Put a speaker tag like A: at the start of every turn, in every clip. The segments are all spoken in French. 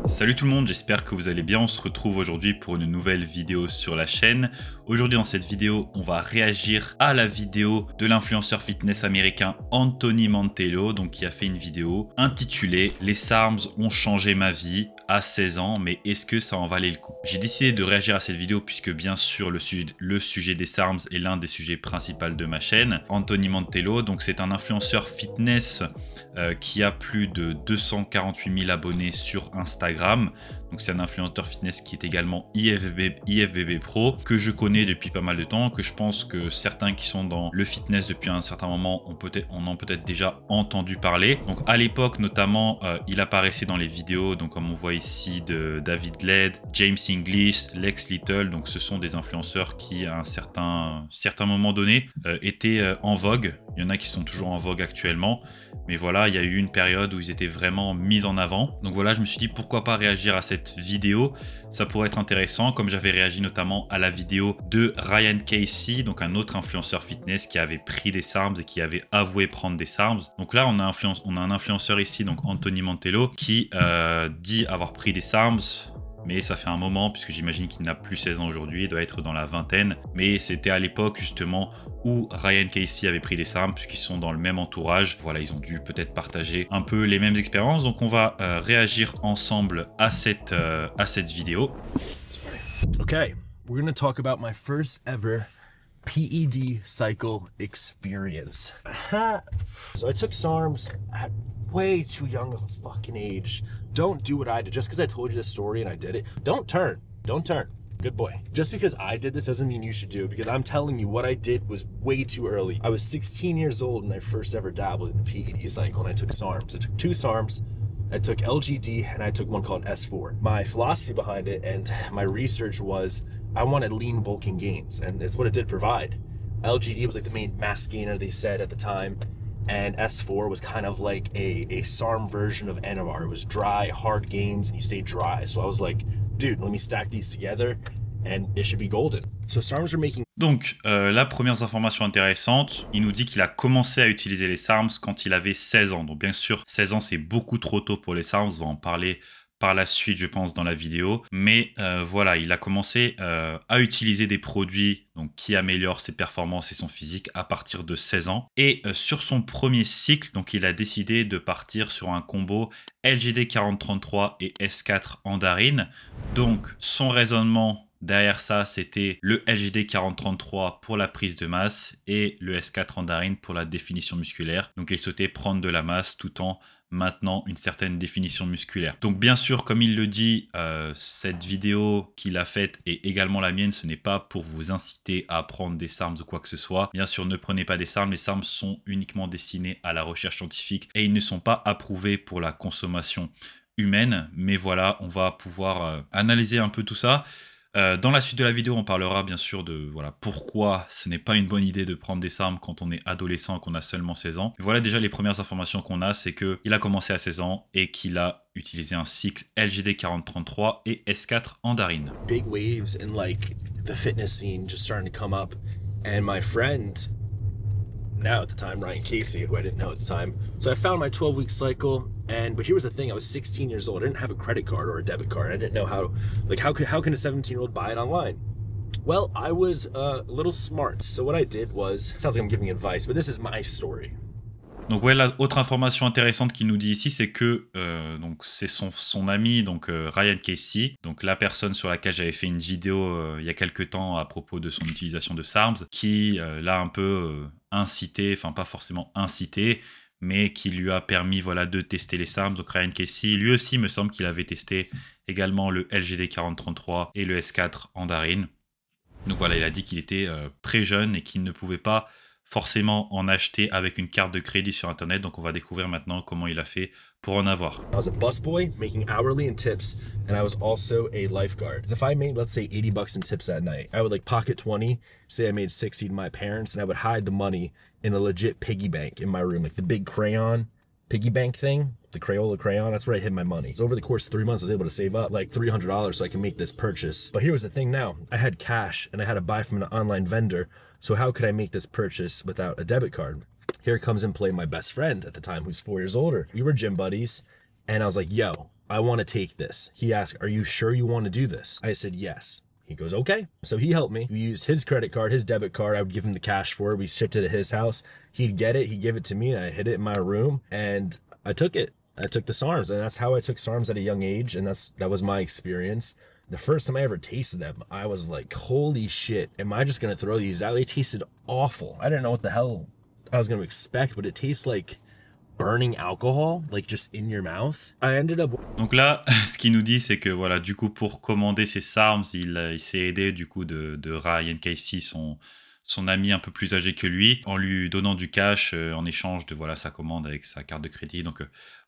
A: Salut tout le monde, j'espère que vous allez bien. On se retrouve aujourd'hui pour une nouvelle vidéo sur la chaîne. Aujourd'hui dans cette vidéo, on va réagir à la vidéo de l'influenceur fitness américain Anthony Mantello, donc qui a fait une vidéo intitulée « Les SARMs ont changé ma vie à 16 ans, mais est-ce que ça en valait le coup ?» J'ai décidé de réagir à cette vidéo puisque bien sûr le sujet des SARMs est l'un des sujets principaux de ma chaîne. Anthony Mantello, donc c'est un influenceur fitness qui a plus de 248 000 abonnés sur Instagram. Donc c'est un influenceur fitness qui est également IFBB Pro, que je connais depuis pas mal de temps, que je pense que certains qui sont dans le fitness depuis un certain moment en ont peut-être déjà entendu parler. Donc à l'époque notamment, il apparaissait dans les vidéos, donc comme on voit ici, de David Led, James English, Lex Little. Donc ce sont des influenceurs qui à un certain moment donné étaient en vogue. Il y en a qui sont toujours en vogue actuellement, mais voilà, il y a eu une période où ils étaient vraiment mis en avant. Donc voilà, je me suis dit pourquoi pas réagir à cette vidéo, ça pourrait être intéressant, comme j'avais réagi notamment à la vidéo de Ryan Casey, donc un autre influenceur fitness qui avait pris des SARMs et qui avait avoué prendre des SARMs. Donc là, on a un influenceur ici, donc Anthony Mantello, qui dit avoir pris des SARMs. Mais ça fait un moment, puisque j'imagine qu'il n'a plus 16 ans aujourd'hui, il doit être dans la vingtaine. Mais c'était à l'époque justement où Ryan Casey avait pris des SARMs, puisqu'ils sont dans le même entourage. Voilà, ils ont dû peut-être partager un peu les mêmes expériences. Donc on va réagir ensemble à cette vidéo.
B: Okay, we're gonna talk about my first ever PED cycle experience. So I took SARMs at way too young of a fucking age. Don't do what I did. Just because I told you the story and I did it, don't turn. Don't turn. Good boy. Just because I did this doesn't mean you should do it, because I'm telling you what I did was way too early. I was 16 years old and I first ever dabbled in the PED cycle, and I took SARMs. I took 2 SARMs. I took LGD and I took one called S4. My philosophy behind it and my research was I wanted lean bulking gains, and it's what it did provide. LGD was like the main mass gainer, they said at the time, and S4 was kind of like a SARM version of Anavar. It was dry, hard gains, and you stay dry. So I was like, dude, let me stack these together and it should be golden. So SARMs are making...
A: Donc, la première information intéressante, il nous dit qu'il a commencé à utiliser les SARMs quand il avait 16 ans. Donc bien sûr, 16 ans, c'est beaucoup trop tôt pour les SARMs, on va en parler par la suite, je pense, dans la vidéo. Mais voilà, il a commencé à utiliser des produits donc, qui améliorent ses performances et son physique à partir de 16 ans. Et sur son premier cycle, donc, il a décidé de partir sur un combo LGD 4033 et S4 Andarine. Donc, son raisonnement derrière ça, c'était le LGD 4033 pour la prise de masse et le S4 Andarine pour la définition musculaire. Donc, il souhaitait prendre de la masse tout en maintenant une certaine définition musculaire. Donc bien sûr, comme il le dit, cette vidéo qu'il a faite et également la mienne, ce n'est pas pour vous inciter à prendre des SARMs ou quoi que ce soit. Bien sûr, ne prenez pas des SARMs. Les SARMs sont uniquement destinés à la recherche scientifique et ils ne sont pas approuvés pour la consommation humaine. Mais voilà, on va pouvoir analyser un peu tout ça. Dans la suite de la vidéo, on parlera bien sûr de voilà, pourquoi ce n'est pas une bonne idée de prendre des SARMs quand on est adolescent, qu'on a seulement 16 ans. Et voilà déjà les premières informations qu'on a, c'est qu'il a commencé à 16 ans et qu'il a utilisé un cycle LGD 4033 et S4 Andarine.
B: Big waves in like the fitness scene just starting to come up, and my friend, now at the time, Ryan Casey, who I didn't know at the time. So I found my 12-week cycle, but here was the thing, I was 16 years old. I didn't have a credit card or a debit card. I didn't know how can a 17-year-old buy it online? Well, I was a little smart. So what I did was, sounds like I'm giving advice, but this is my story.
A: Donc ouais, l'autre information intéressante qu'il nous dit ici, c'est que donc c'est son ami, donc Ryan Casey, donc la personne sur laquelle j'avais fait une vidéo il y a quelques temps à propos de son utilisation de SARMs, qui l'a un peu incité, enfin pas forcément incité, mais qui lui a permis voilà, de tester les SARMs. Donc Ryan Casey, lui aussi, me semble qu'il avait testé également le LGD 4033 et le S4 Andarine. Donc voilà, il a dit qu'il était très jeune et qu'il ne pouvait pas forcément en acheter avec une carte de crédit sur internet. Donc on va découvrir maintenant comment il a fait pour en avoir.
B: I was a busboy making hourly in tips, and I was also a lifeguard. If I made, let's say, 80 bucks in tips that night, I would like pocket 20, say I made 60 to my parents, and I would hide the money in a legit piggy bank in my room, like the big crayon piggy bank thing, the Crayola crayon. That's where I hid my money. So over the course of 3 months, I was able to save up like $300 so I can make this purchase. But here was the thing now. I had cash and I had to buy from an online vendor. So how could I make this purchase without a debit card? Here comes in play my best friend at the time, who's 4 years older. We were gym buddies, and I was like, yo, I want to take this. He asked, are you sure you want to do this? I said, yes. He goes, okay. So he helped me. We used his credit card, his debit card. I would give him the cash for it. We shipped it to his house. He'd get it. He'd give it to me, and I hid it in my room, and I took it. I took the SARMs, and that's how I took SARMs at a young age, and that was my experience. The first time I ever tasted them, I was like, holy shit, am I just going to throw these out? They tasted awful. I didn't know what the hell I was going to expect, but it tastes like burning alcohol, like just in your mouth. I ended up...
A: Donc là, ce qu'il nous dit, c'est que voilà, du coup, pour commander ces SARMs, il s'est aidé du coup de Ryan Casey, son ami un peu plus âgé que lui, en lui donnant du cash en échange de voilà, sa commande avec sa carte de crédit. Donc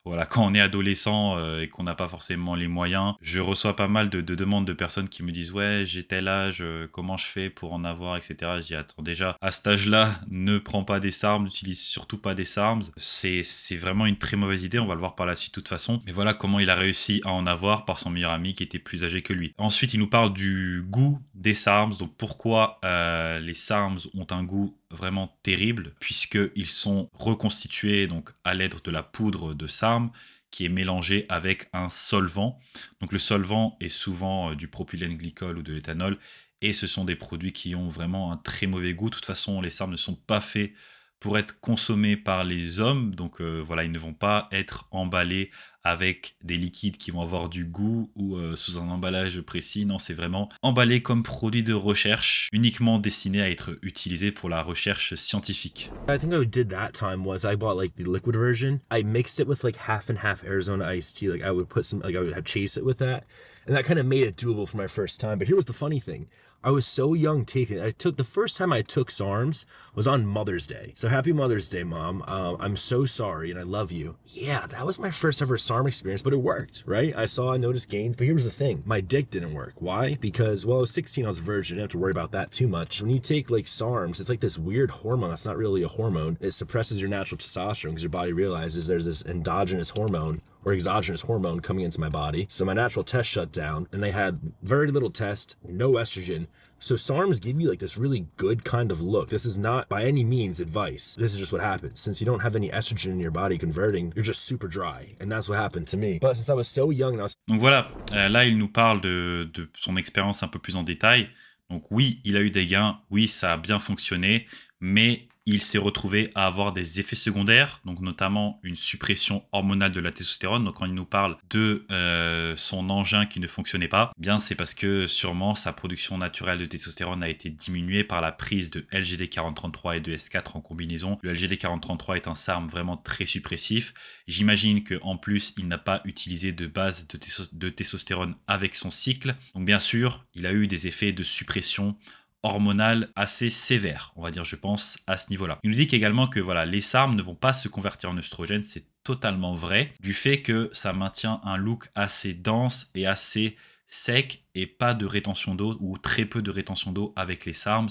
A: voilà, quand on est adolescent et qu'on n'a pas forcément les moyens, je reçois pas mal de demandes de personnes qui me disent « Ouais, j'ai tel âge, comment je fais pour en avoir, etc. » Je dis « Attends, déjà, à cet âge-là, ne prends pas des SARMs, n'utilise surtout pas des SARMs. C'est vraiment une très mauvaise idée, on va le voir par la suite de toute façon. » Mais voilà comment il a réussi à en avoir par son meilleur ami qui était plus âgé que lui. Ensuite, il nous parle du goût des SARMs, donc pourquoi les SARMs ont un goût vraiment terrible, puisqu'ils sont reconstitués donc à l'aide de la poudre de SARM qui est mélangée avec un solvant. Donc le solvant est souvent du propylène glycol ou de l'éthanol, et ce sont des produits qui ont vraiment un très mauvais goût. De toute façon, les SARM ne sont pas faits pour être consommés par les hommes, donc voilà, ils ne vont pas être emballés avec des liquides qui vont avoir du goût ou sous un emballage précis. Non, c'est vraiment emballé comme produit de recherche, uniquement destiné à être utilisé pour la recherche scientifique.
B: I think I did that time was I bought like the liquid version. I mixed it with like half and half Arizona iced tea. Like I would put some, like I would chase it with that. And that kind of made it doable for my first time. But here was the funny thing. I was so young taking it. The first time I took SARMs was on Mother's Day. So happy Mother's Day, Mom. I'm so sorry and I love you. Yeah, that was my first ever SARM experience, but it worked, right? I noticed gains, but here was the thing. My dick didn't work. Why? Because, well, I was 16, I was a virgin. I didn't have to worry about that too much. When you take like SARMs, it's like this weird hormone. That's not really a hormone. It suppresses your natural testosterone because your body realizes there's this endogenous hormone or exogenous hormone coming into my body. So my natural test shut down and they had very little test, no estrogen. So SARMs give you like this really good kind of look. This is not by any means advice. This is just what happens. Since you don't have any estrogen in your body converting, you're just super dry. And that's what happened to me. But since I was so young and I was...
A: Donc voilà, là il nous parle de son expérience un peu plus en détail. Donc oui, il a eu des gains, oui, ça a bien fonctionné, mais il s'est retrouvé à avoir des effets secondaires, donc notamment une suppression hormonale de la testostérone. Donc quand il nous parle de son engin qui ne fonctionnait pas, eh bien c'est parce que sûrement sa production naturelle de testostérone a été diminuée par la prise de LGD4033 et de S4 en combinaison. Le LGD4033 est un SARM vraiment très suppressif. J'imagine qu'en plus, il n'a pas utilisé de base de testostérone avec son cycle. Donc bien sûr, il a eu des effets de suppression hormonale assez sévère, on va dire, je pense, à ce niveau-là. Il nous dit également que voilà, les SARM ne vont pas se convertir en œstrogène, c'est totalement vrai, du fait que ça maintient un look assez dense et assez sec et pas de rétention d'eau ou très peu de rétention d'eau avec les SARMs,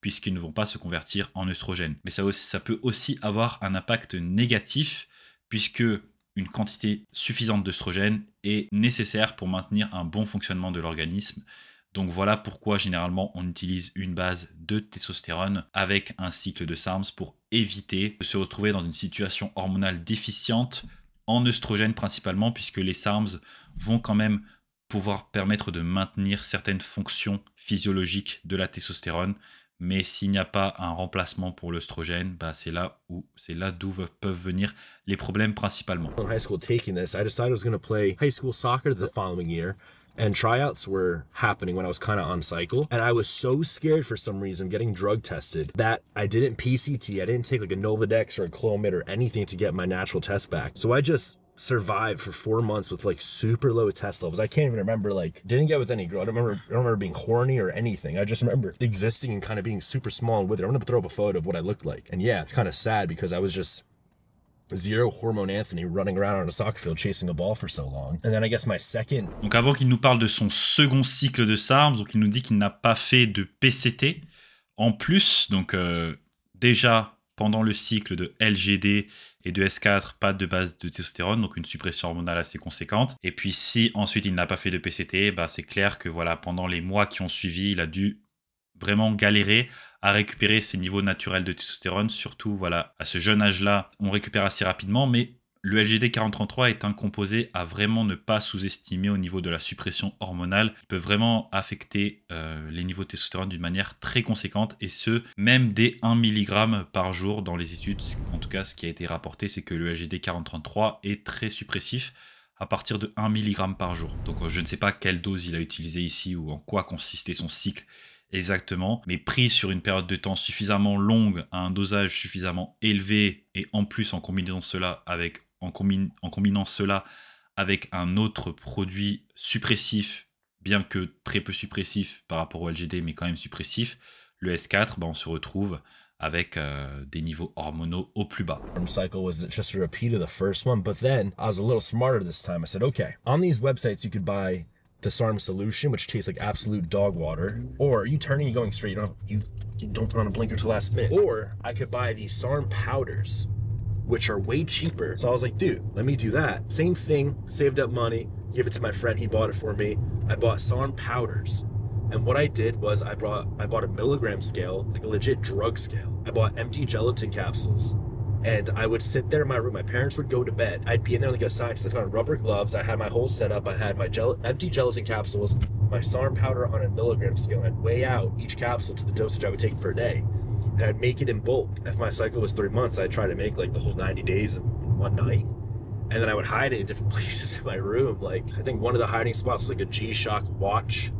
A: puisqu'ils ne vont pas se convertir en œstrogène. Mais ça peut aussi avoir un impact négatif, puisque une quantité suffisante d'œstrogène est nécessaire pour maintenir un bon fonctionnement de l'organisme. Donc voilà pourquoi généralement on utilise une base de testostérone avec un cycle de SARMs pour éviter de se retrouver dans une situation hormonale déficiente en œstrogène principalement, puisque les SARMs vont quand même pouvoir permettre de maintenir certaines fonctions physiologiques de la testostérone. Mais s'il n'y a pas un remplacement pour l'œstrogène, bah c'est là d'où peuvent venir les problèmes principalement.
B: In high school taking this, I decided I was going to play high school soccer the following year. And tryouts were happening when I was kind of on cycle. And I was so scared for some reason getting drug tested that I didn't PCT. I didn't take like a Novadex or a Clomid or anything to get my natural test back. So I just survived for 4 months with like super low test levels. I can't even remember, like, didn't get with any girl. I don't remember being horny or anything. I just remember existing and kind of being super small and withered. I'm gonna throw up a photo of what I looked like. And yeah, it's kind of sad because I was just zero hormone Anthony running around on a soccer field chasing a ball for so long. And then I guess my second...
A: Donc avant qu'il nous parle de son second cycle de SARMs, donc il nous dit qu'il n'a pas fait de PCT. En plus, donc déjà pendant le cycle de LGD et de S4, pas de base de testostérone, donc une suppression hormonale assez conséquente. Et puis si ensuite il n'a pas fait de PCT, bah c'est clair que voilà, pendant les mois qui ont suivi, il a dû vraiment galérer à récupérer ses niveaux naturels de testostérone. Surtout, voilà, à ce jeune âge-là, on récupère assez rapidement, mais le LGD 4033 est un composé à vraiment ne pas sous-estimer au niveau de la suppression hormonale. Il peut vraiment affecter les niveaux de testostérone d'une manière très conséquente, et ce, même dès 1 mg par jour dans les études. En tout cas, ce qui a été rapporté, c'est que le LGD 4033 est très suppressif à partir de 1 mg par jour. Donc je ne sais pas quelle dose il a utilisé ici ou en quoi consistait son cycle exactement, mais pris sur une période de temps suffisamment longue, à un dosage suffisamment élevé, et en plus en combinant cela avec un autre produit suppressif, bien que très peu suppressif par rapport au LGD, mais quand même suppressif, le S4, on se retrouve avec des niveaux hormonaux au plus bas.
B: Cycle was just a repeat of the first one, but then I was a little smarter this time. I said, okay, on these websites you could buy the SARM solution, which tastes like absolute dog water, or you turning and going straight, you don't put on a blinker till last minute, or I could buy these SARM powders, which are way cheaper. So I was like, dude, let me do that. Same thing, saved up money, gave it to my friend, he bought it for me. I bought SARM powders. And what I did was I bought a milligram scale, like a legit drug scale. I bought empty gelatin capsules. And I would sit there in my room. My parents would go to bed. I'd be in there like a scientist. I put on rubber gloves. I had my whole setup. I had my empty gelatin capsules, my SARM powder on a milligram scale. And I'd weigh out each capsule to the dosage I would take per day. And I'd make it in bulk. If my cycle was 3 months, I'd try to make like the whole 90 days in one night. And then I would hide it in different places in my room. Like, I think one of the hiding spots was like a G-Shock watch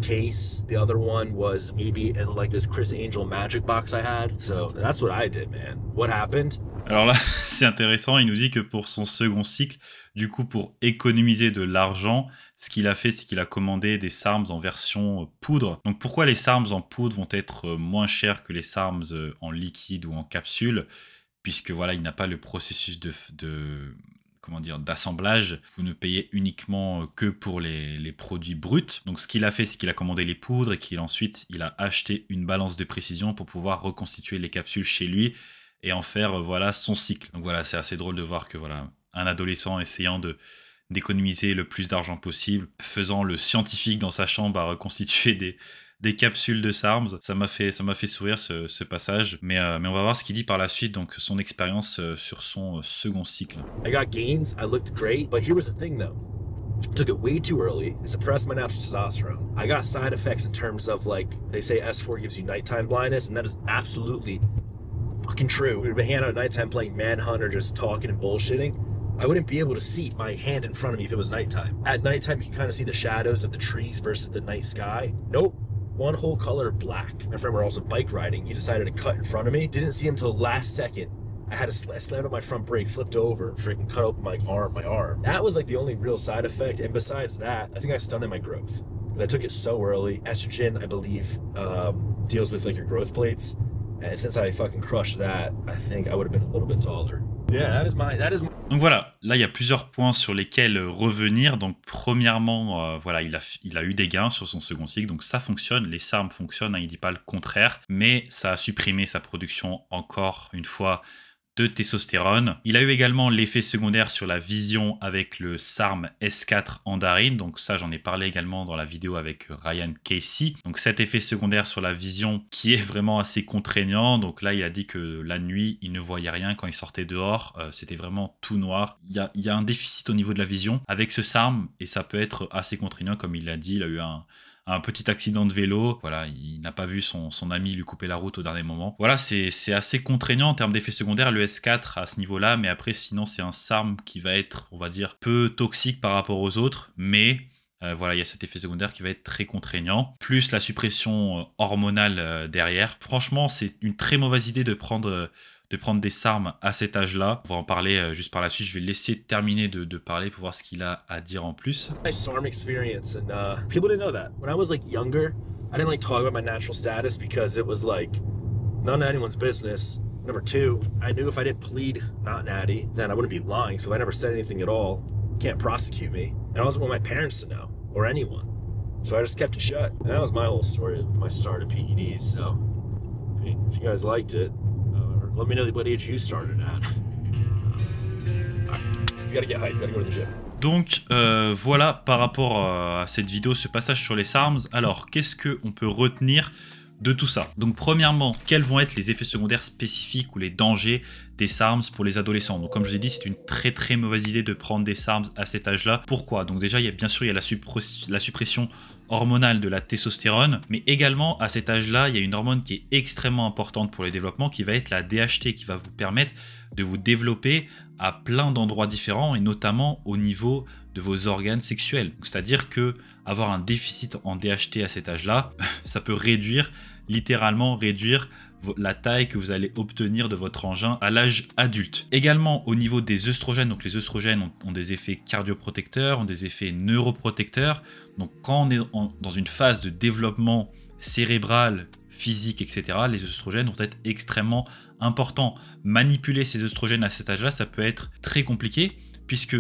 B: case. The other one was maybe in like this Chris Angel magic box I had. So that's what I did, man. What happened?
A: Alors là, c'est intéressant, il nous dit que pour son second cycle, du coup pour économiser de l'argent, ce qu'il a fait, c'est qu'il a commandé des SARMs en version poudre. Donc pourquoi les SARMs en poudre vont être moins chers que les SARMs en liquide ou en capsule? Puisque voilà, il n'a pas le processus d'assemblage. Vous ne payez uniquement que pour les produits bruts. Donc ce qu'il a fait, c'est qu'il a commandé les poudres et qu'ensuite il a acheté une balance de précision pour pouvoir reconstituer les capsules chez lui et en faire voilà son cycle. Donc voilà, c'est assez drôle de voir que voilà, un adolescent essayant d'économiser le plus d'argent possible, faisant le scientifique dans sa chambre à reconstituer des capsules de SARMs. Ça m'a fait sourire ce passage, mais on va voir ce qu'il dit par la suite, donc son expérience sur son second cycle.
B: I got gains, I looked great, but here was the thing though. I took it way too early. It suppressed my natural testosterone. I got side effects in terms of like, they say S4 gives you nighttime blindness, and that is absolutely fucking true. We would be hanging out at nighttime playing Manhunt or just talking and bullshitting. I wouldn't be able to see my hand in front of me if it was nighttime. At nighttime, you can kind of see the shadows of the trees versus the night sky. Nope. One whole color of black. My friend were also bike riding. He decided to cut in front of me. Didn't see him till last second. I had a slammed on my front brake, flipped over, freaking cut open my arm. That was like the only real side effect. And besides that, I think I stunted my growth. Because I took it so early. Estrogen, I believe, deals with like your growth plates. And since I fucking crushed that, I think I would have been a little bit taller. Yeah, that is my...
A: Donc voilà, là il y a plusieurs points sur lesquels revenir. Donc premièrement, voilà, il a eu des gains sur son second cycle, donc ça fonctionne, les SARMs fonctionnent, hein, il ne dit pas le contraire, mais ça a supprimé sa production encore une fois de testostérone. Il a eu également l'effet secondaire sur la vision avec le SARM S4 Andarine. Donc ça, j'en ai parlé également dans la vidéo avec Ryan Casey. Donc cet effet secondaire sur la vision qui est vraiment assez contraignant. Donc là, il a dit que la nuit, il ne voyait rien quand il sortait dehors. C'était vraiment tout noir. Il y a un déficit au niveau de la vision avec ce SARM et ça peut être assez contraignant. Comme il l'a dit, il a eu un petit accident de vélo, voilà, il n'a pas vu son ami lui couper la route au dernier moment. Voilà, c'est assez contraignant en termes d'effets secondaires, le S4 à ce niveau-là, mais après, sinon, c'est un SARM qui va être, on va dire, peu toxique par rapport aux autres, mais voilà, il y a cet effet secondaire qui va être très contraignant, plus la suppression hormonale derrière. Franchement, c'est une très mauvaise idée de prendre des SARMs à cet âge-là. On va en parler juste par la suite. Je vais le laisser terminer de parler pour voir ce qu'il a à dire en plus.
B: My SARM experience, and people didn't know that. When I was like younger, I didn't like talk about my natural status because it was like none of anyone's business. Number two, I knew if I didn't plead not natty, then I wouldn't be lying. So if I never said anything at all, you can't prosecute me. And I wasn't want my parents to know or anyone. So I just kept it shut. And that was my whole story of my start at PEDs. So if you guys liked it, let me know what age you started at. Right. You gotta get hyped, you gotta go to the gym.
A: Donc voilà par rapport à cette vidéo, ce passage sur les SARMs. Alors qu'est-ce qu'on peut retenir de tout ça? Donc premièrement, quels vont être les effets secondaires spécifiques ou les dangers des SARMs pour les adolescents? Donc comme je vous ai dit, c'est une très mauvaise idée de prendre des SARMs à cet âge-là. Pourquoi? Donc déjà, bien sûr, il y a la suppression hormonale de la testostérone, mais également à cet âge-là, il y a une hormone qui est extrêmement importante pour le développement, qui va être la DHT, qui va vous permettre de vous développer à plein d'endroits différents et notamment au niveau de vos organes sexuels. C'est-à-dire que avoir un déficit en DHT à cet âge-là, ça peut littéralement réduire la taille que vous allez obtenir de votre engin à l'âge adulte. Également au niveau des œstrogènes, donc les œstrogènes ont des effets cardioprotecteurs, ont des effets neuroprotecteurs. Donc quand on est dans une phase de développement cérébral, physique, etc., les œstrogènes vont être extrêmement importants. Manipuler ces œstrogènes à cet âge-là, ça peut être très compliqué puisque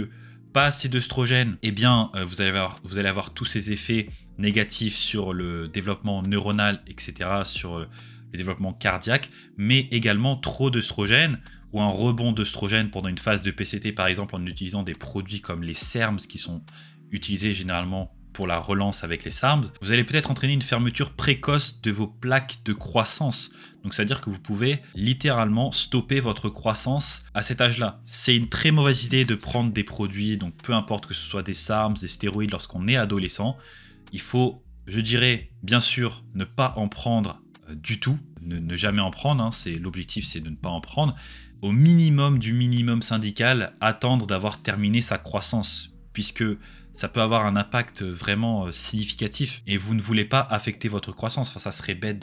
A: pas assez d'œstrogènes, eh bien, vous allez avoir tous ces effets négatifs sur le développement neuronal, etc., sur le développement cardiaque, mais également trop d'œstrogènes ou un rebond d'œstrogènes pendant une phase de PCT, par exemple, en utilisant des produits comme les SERMs qui sont utilisés généralement pour la relance avec les SARMs, vous allez peut-être entraîner une fermeture précoce de vos plaques de croissance. Donc c'est-à-dire que vous pouvez littéralement stopper votre croissance à cet âge-là. C'est une très mauvaise idée de prendre des produits, donc peu importe que ce soit des SARMs, des stéroïdes lorsqu'on est adolescent. Il faut, je dirais, bien sûr, ne pas en prendre du tout, ne jamais en prendre, hein. L'objectif c'est de ne pas en prendre. Au minimum du minimum syndical, attendre d'avoir terminé sa croissance, puisque ça peut avoir un impact vraiment significatif et vous ne voulez pas affecter votre croissance. Enfin, ça serait bête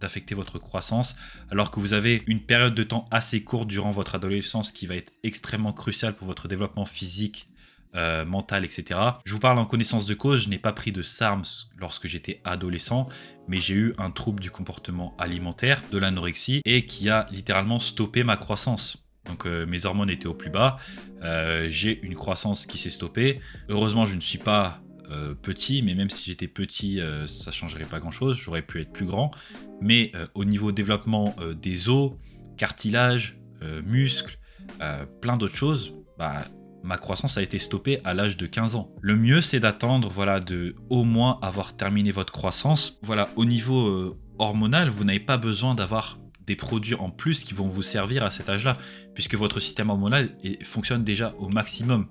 A: d'affecter votre croissance alors que vous avez une période de temps assez courte durant votre adolescence qui va être extrêmement cruciale pour votre développement physique, mental, etc. Je vous parle en connaissance de cause, je n'ai pas pris de SARMs lorsque j'étais adolescent, mais j'ai eu un trouble du comportement alimentaire, de l'anorexie, et qui a littéralement stoppé ma croissance. Donc mes hormones étaient au plus bas, j'ai une croissance qui s'est stoppée. Heureusement, je ne suis pas petit, mais même si j'étais petit, ça ne changerait pas grand-chose. J'aurais pu être plus grand. Mais au niveau développement des os, cartilage, muscles, plein d'autres choses, ma croissance a été stoppée à l'âge de 15 ans. Le mieux, c'est d'attendre, voilà, de au moins avoir terminé votre croissance. Voilà, au niveau hormonal, vous n'avez pas besoin d'avoir des produits en plus qui vont vous servir à cet âge-là, puisque votre système hormonal fonctionne déjà au maximum.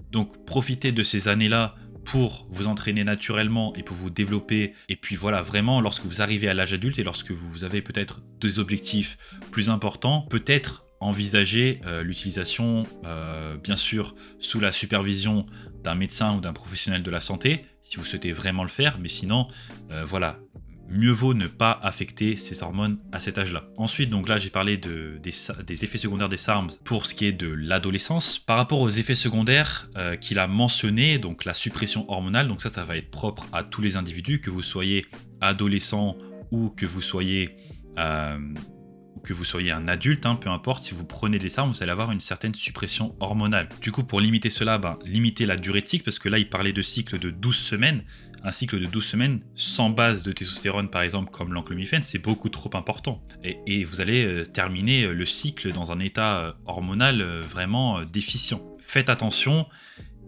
A: Donc profitez de ces années-là pour vous entraîner naturellement et pour vous développer. Et puis voilà, vraiment, lorsque vous arrivez à l'âge adulte et lorsque vous avez peut-être des objectifs plus importants, peut-être envisager l'utilisation, bien sûr, sous la supervision d'un médecin ou d'un professionnel de la santé, si vous souhaitez vraiment le faire, mais sinon, voilà, mieux vaut ne pas affecter ces hormones à cet âge-là. Ensuite, donc là, j'ai parlé des effets secondaires des SARMs pour ce qui est de l'adolescence. Par rapport aux effets secondaires qu'il a mentionnés, donc la suppression hormonale, donc ça va être propre à tous les individus, que vous soyez adolescent ou que vous soyez un adulte, hein, peu importe, si vous prenez des SARMs, vous allez avoir une certaine suppression hormonale. Du coup, pour limiter cela, limitez la durée de cycle, parce que là, il parlait de cycle de 12 semaines. Un cycle de 12 semaines sans base de testostérone, par exemple, comme l'enclomifène, c'est beaucoup trop important. Et vous allez terminer le cycle dans un état hormonal vraiment déficient. Faites attention.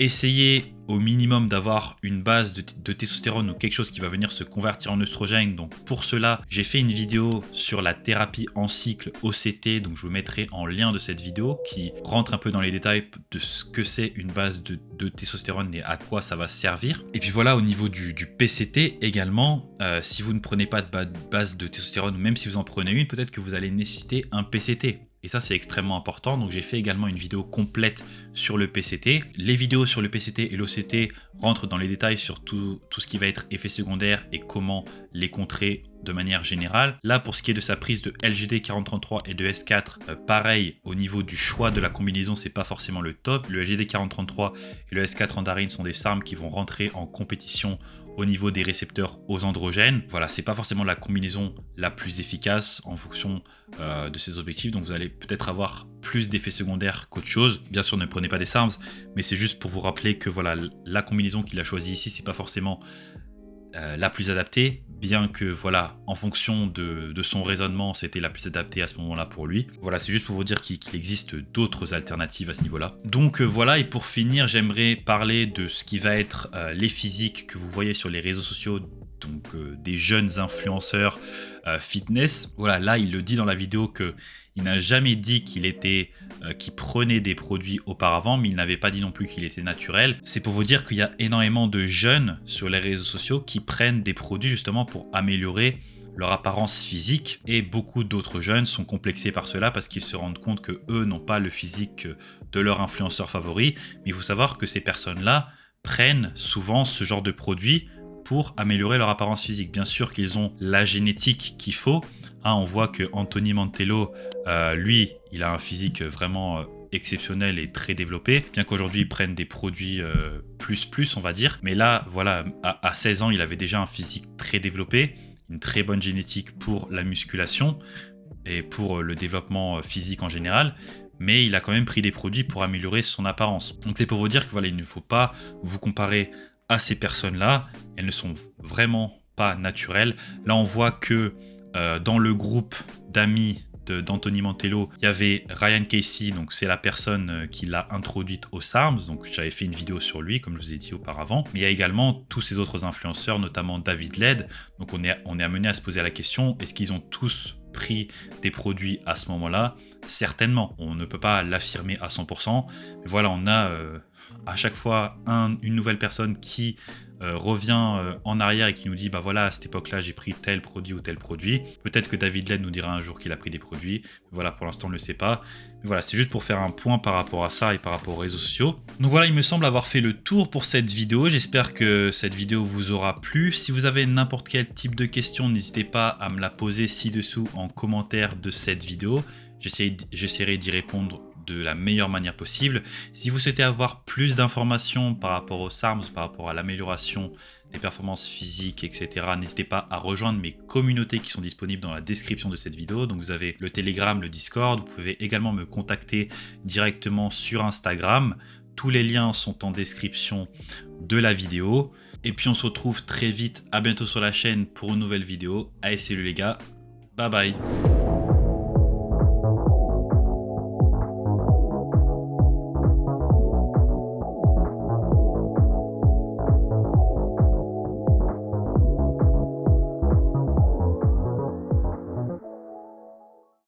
A: Essayez au minimum d'avoir une base de testostérone ou quelque chose qui va venir se convertir en œstrogène. Donc pour cela, j'ai fait une vidéo sur la thérapie en cycle OCT. Donc je vous mettrai en lien de cette vidéo qui rentre un peu dans les détails de ce que c'est une base de testostérone et à quoi ça va servir. Et puis voilà, au niveau du PCT également, si vous ne prenez pas de base de testostérone ou même si vous en prenez une, peut-être que vous allez nécessiter un PCT. Et ça, c'est extrêmement important. Donc, j'ai fait également une vidéo complète sur le PCT. Les vidéos sur le PCT et l'OCT rentrent dans les détails sur tout ce qui va être effets secondaires et comment les contrer de manière générale. Là, pour ce qui est de sa prise de LGD 4033 et de S4, pareil, au niveau du choix de la combinaison, c'est pas forcément le top. Le LGD 4033 et le S4 Andarine sont des SARMs qui vont rentrer en compétition au niveau des récepteurs aux androgènes. Voilà, c'est pas forcément la combinaison la plus efficace en fonction de ses objectifs, donc vous allez peut-être avoir plus d'effets secondaires qu'autre chose. Bien sûr, ne prenez pas des SARMs, mais c'est juste pour vous rappeler que voilà, la combinaison qu'il a choisie ici, c'est pas forcément la plus adaptée. bien que voilà, en fonction de son raisonnement, c'était la plus adaptée à ce moment-là pour lui. Voilà, c'est juste pour vous dire qu'il existe d'autres alternatives à ce niveau-là. Donc voilà, et pour finir, j'aimerais parler de ce qui va être les physiques que vous voyez sur les réseaux sociaux, donc des jeunes influenceurs fitness. Voilà, là il le dit dans la vidéo que il n'a jamais dit qu'il prenait des produits auparavant, mais il n'avait pas dit non plus qu'il était naturel. C'est pour vous dire qu'il y a énormément de jeunes sur les réseaux sociaux qui prennent des produits justement pour améliorer leur apparence physique, et beaucoup d'autres jeunes sont complexés par cela parce qu'ils se rendent compte que eux n'ont pas le physique de leur influenceur favori. Mais il faut savoir que ces personnes-là prennent souvent ce genre de produits pour améliorer leur apparence physique. Bien sûr qu'ils ont la génétique qu'il faut. On voit que Anthony Mantello, lui, il a un physique vraiment exceptionnel et très développé, bien qu'aujourd'hui il prenne des produits plus, on va dire. Mais là, voilà, à 16 ans, il avait déjà un physique très développé, une très bonne génétique pour la musculation et pour le développement physique en général. Mais il a quand même pris des produits pour améliorer son apparence. Donc c'est pour vous dire que voilà, il ne faut pas vous comparer à ces personnes-là. Elles ne sont vraiment pas naturelles. Là, on voit que dans le groupe d'amis d'Anthony Mantello, il y avait Ryan Casey, donc c'est la personne qui l'a introduite aux SARMs, donc j'avais fait une vidéo sur lui, comme je vous ai dit auparavant. Mais il y a également tous ces autres influenceurs, notamment David Led. Donc on est amené à se poser la question, est-ce qu'ils ont tous pris des produits à ce moment-là? Certainement, on ne peut pas l'affirmer à 100%. Mais voilà, on a à chaque fois une nouvelle personne qui revient en arrière et qui nous dit bah voilà, à cette époque-là j'ai pris tel produit ou tel produit. Peut-être que David Led nous dira un jour qu'il a pris des produits. Voilà, pour l'instant on ne le sait pas. Mais voilà, c'est juste pour faire un point par rapport à ça et par rapport aux réseaux sociaux. Donc voilà, il me semble avoir fait le tour pour cette vidéo. J'espère que cette vidéo vous aura plu. Si vous avez n'importe quel type de question, n'hésitez pas à me la poser ci-dessous en commentaire de cette vidéo. J'essaierai d'y répondre de la meilleure manière possible. Si vous souhaitez avoir plus d'informations par rapport aux SARMs, par rapport à l'amélioration des performances physiques, etc., n'hésitez pas à rejoindre mes communautés qui sont disponibles dans la description de cette vidéo. Donc vous avez le Telegram, le Discord, vous pouvez également me contacter directement sur Instagram. Tous les liens sont en description de la vidéo. Et puis on se retrouve très vite, à bientôt sur la chaîne pour une nouvelle vidéo. Allez, salut les gars, bye bye.